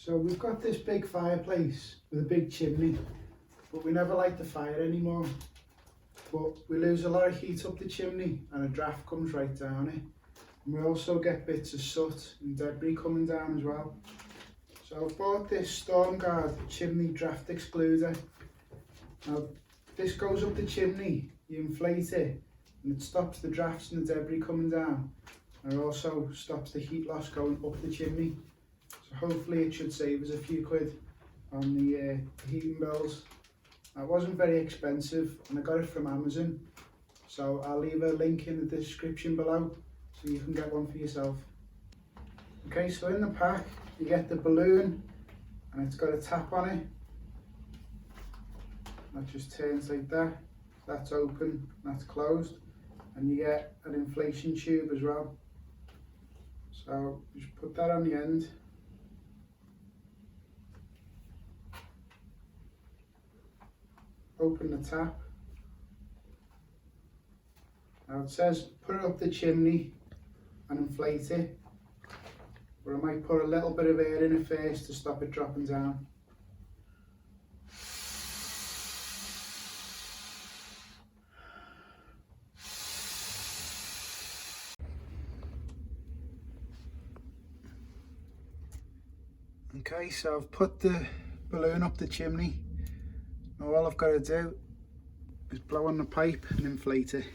So we've got this big fireplace with a big chimney, but we never light the fire anymore. But we lose a lot of heat up the chimney and a draft comes right down it. And we also get bits of soot and debris coming down as well. So I've bought this Storm Guard chimney draft excluder. Now this goes up the chimney, you inflate it and it stops the drafts and the debris coming down. And it also stops the heat loss going up the chimney. So hopefully it should save us a few quid on the heating bills. It wasn't very expensive and I got it from Amazon. So I'll leave a link in the description below so you can get one for yourself. Okay, so in the pack you get the balloon and it's got a tap on it. That just turns like that. That's open, that's closed. And you get an inflation tube as well. So just put that on the end. Open the tap. Now it says put it up the chimney and inflate it, but I might put a little bit of air in it first to stop it dropping down. Okay, so I've put the balloon up the chimney. Now all I've got to do is blow on the pipe and inflate it.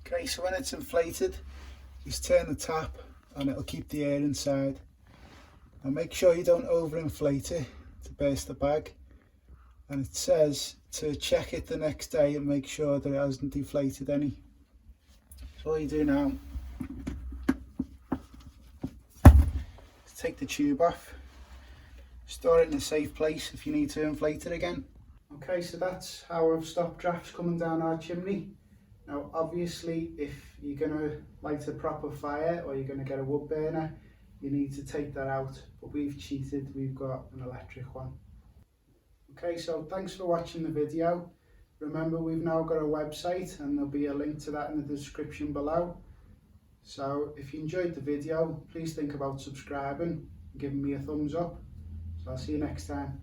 Okay, so when it's inflated, just turn the tap and it'll keep the air inside. And make sure you don't overinflate it to burst the bag. And it says to check it the next day and make sure that it hasn't deflated any. So all you do now is take the tube off, store it in a safe place if you need to inflate it again. Okay, so that's how I've stopped drafts coming down our chimney. Now obviously if you're going to light a proper fire or you're going to get a wood burner, you need to take that out, but we've cheated, we've got an electric one. Okay, so thanks for watching the video. Remember we've now got a website and there'll be a link to that in the description below. So if you enjoyed the video, please think about subscribing and giving me a thumbs up. So I'll see you next time.